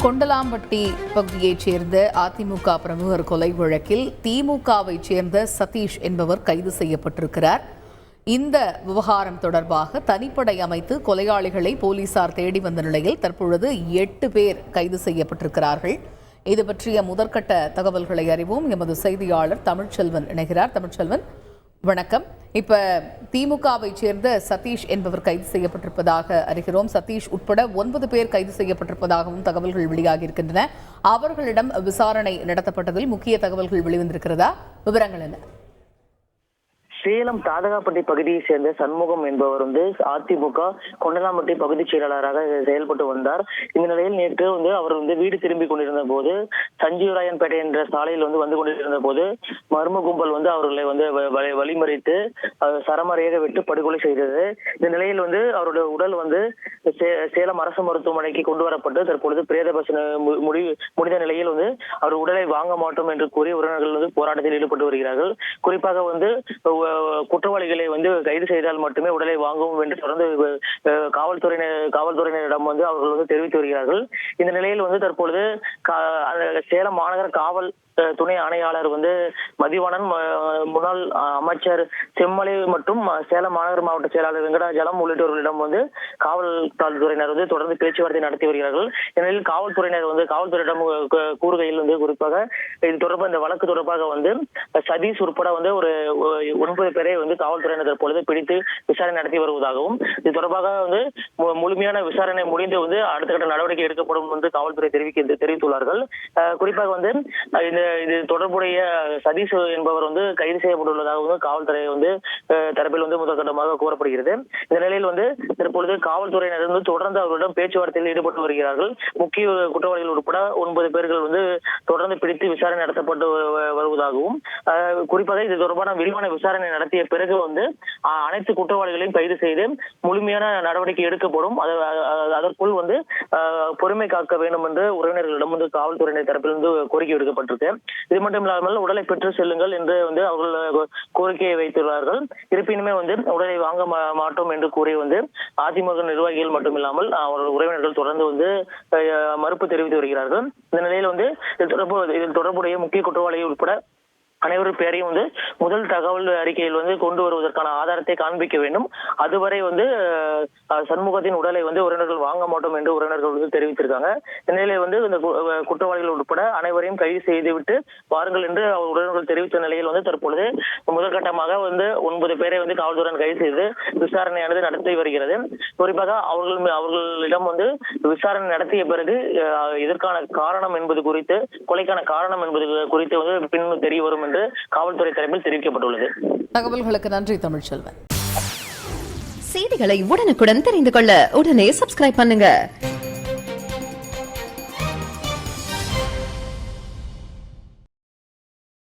கொண்டலாம்பட்டி பகுதியைச் சேர்ந்த அதிமுக பிரமுகர் கொலை வழக்கில் திமுகவை சேர்ந்த சதீஷ் என்பவர் கைது செய்யப்பட்டிருக்கிறார். இந்த விவகாரம் தொடர்பாக தனிப்படை அமைத்து கொலையாளிகளை போலீசார் தேடி வந்த நிலையில் தற்பொழுது 8 பேர் கைது செய்யப்பட்டிருக்கிறார்கள். இது பற்றிய முதற்கட்ட தகவல்களை அறிவோம். எமது செய்தியாளர் தமிழ்ச்செல்வன் இணைகிறார். தமிழ்ச்செல்வன், வணக்கம். இப்ப திமுகவை சேர்ந்த சதீஷ் என்பவர் கைது செய்யப்பட்டிருப்பதாக அறிகிறோம். சதீஷ் உட்பட 9 பேர் கைது செய்யப்பட்டிருப்பதாகவும் தகவல்கள் வெளியாகி இருக்கின்றன. அவர்களிடம் விசாரணை நடத்தப்பட்டதில் முக்கிய தகவல்கள் வெளிவந்திருக்கிறதா? விவரங்கள் என்ன? சேலம் தாதகாப்பட்டி பகுதியை சேர்ந்த சண்முகம் என்பவர் அதிமுக கொண்டலாம்பட்டி பகுதி செயலாளராக செயல்பட்டு வந்தார். இந்த நிலையில் நேற்று அவர் வீடு திரும்பி கொண்டிருந்த போது சஞ்சீவராயன்பேட்டை என்ற சாலையில் வந்து கொண்டிருந்த போது மர்ம கும்பல் அவர்களை வழிமறித்து சரமாரியாக வெட்டு படுகொலை செய்தது. இந்த நிலையில் அவருடைய உடல் சேலம் அரசு மருத்துவமனைக்கு கொண்டு வரப்பட்டு தற்பொழுது பிரேத பரிசோதனை முடிந்த நிலையில் அவர் உடலை வாங்க மாட்டோம் என்று கூறி உறவினர்கள் போராட்டத்தில் ஈடுபட்டு வருகிறார்கள். குறிப்பாக குற்றவாளிகளை கைது செய்தால் மட்டுமே உடலை வாங்கவும் என்று தொடர்ந்து காவல்துறையினரிடம் அவர்கள் தெரிவித்து வருகிறார்கள். இந்த நிலையில் தற்பொழுது சேலம் மாநகர காவல் துணை ஆணையாளர் மதிவாணன், முன்னாள் அமைச்சர் செம்மலை மற்றும் சேலம் மாநகர மாவட்ட செயலாளர் வெங்கடாஜலம் உள்ளிட்டவர்களிடம் காவல்துறையினர் தொடர்ந்து பேச்சுவார்த்தை நடத்தி வருகிறார்கள். இந்நிலையில் காவல்துறையிடம் கூறுகையில் குறிப்பாக இது தொடர்பாக இந்த வழக்கு தொடர்பாக சதீஷ் உட்பட ஒரு 9 பேரை காவல்துறையினர் தற்பொழுது பிடித்து விசாரணை நடத்தி வருவதாகவும் இது தொடர்பாக முழுமையான விசாரணை முடிந்து அடுத்த கட்ட நடவடிக்கை எடுக்கப்படும் என்று காவல்துறை தெரிவித்துள்ளார்கள். குறிப்பாக இது தொடர்புடைய சதீஷ் என்பவர் கைது செய்யப்பட்டுள்ளதாக காவல்துறை தரப்பில் முதற்கட்டமாக கூறப்படுகிறது. இந்த நிலையில் தற்பொழுது காவல்துறையினர் தொடர்ந்து அவர்களிடம் பேச்சுவார்த்தையில் ஈடுபட்டு வருகிறார்கள். முக்கிய குற்றவாளிகள் உட்பட 9 பேர்கள் தொடர்ந்து பிடித்து விசாரணை நடத்தப்பட்டு வருவதாகவும் குறிப்பாக இது தொடர்பான விரிவான விசாரணை நடத்திய பிறகு அனைத்து குற்றவாளிகளையும் கைது செய்து முழுமையான நடவடிக்கை எடுக்கப்படும். அதற்குள் பொறுமை காக்க வேண்டும் என்று உறவினர்களிடம் காவல்துறையினர் தரப்பிலிருந்து கோரிக்கை விடுக்கப்பட்டிருக்கு. இது மட்டும் இல்லாமல் உடலை பெற்று செல்லுங்கள் என்று அவர்கள் கோரிக்கையை வைத்துள்ளார்கள். இருப்பினுமே உடலை வாங்க மாட்டோம் என்று கூறி அதிமுக நிர்வாகிகள் மட்டுமில்லாமல் அவர்கள் உறவினர்கள் தொடர்ந்து மறுப்பு தெரிவித்து வருகிறார்கள். இந்த நிலையில் இதில் தொடர்புடைய முக்கிய குற்றவாளிகள் உட்பட அனைவரும் பேரையும் முதல் தகவல் அறிக்கையில் கொண்டு வருவதற்கான ஆதாரத்தை காண்பிக்க வேண்டும். அதுவரை சண்முகத்தின் உடலை உறவினர்கள் வாங்க மாட்டோம் என்று உறவினர்கள் தெரிவித்திருக்காங்க. இந்நிலையில் இந்த குற்றவாளிகள் உட்பட அனைவரையும் கைது செய்துவிட்டு வாருங்கள் என்று உறவினர்கள் தெரிவித்த நிலையில் தற்பொழுது முதற்கட்டமாக 9 பேரை காவல்துறையினர் கைது செய்து விசாரணையானது நடத்தி வருகிறது. குறிப்பாக அவர்களிடம் விசாரணை நடத்திய பிறகு இதற்கான காரணம் என்பது குறித்து, கொலைக்கான காரணம் என்பது குறித்து பின் தெரிய வரும் என்று காவல்துறை தரப்பில் தெரிவிக்கப்பட்டுள்ளது. தகவல்களுக்கு நன்றி தமிழ்ச்செல்வன். செய்திகளை உடனுக்குடன் தெரிந்து கொள்ள உடனே சப்ஸ்கிரைப் பண்ணுங்க.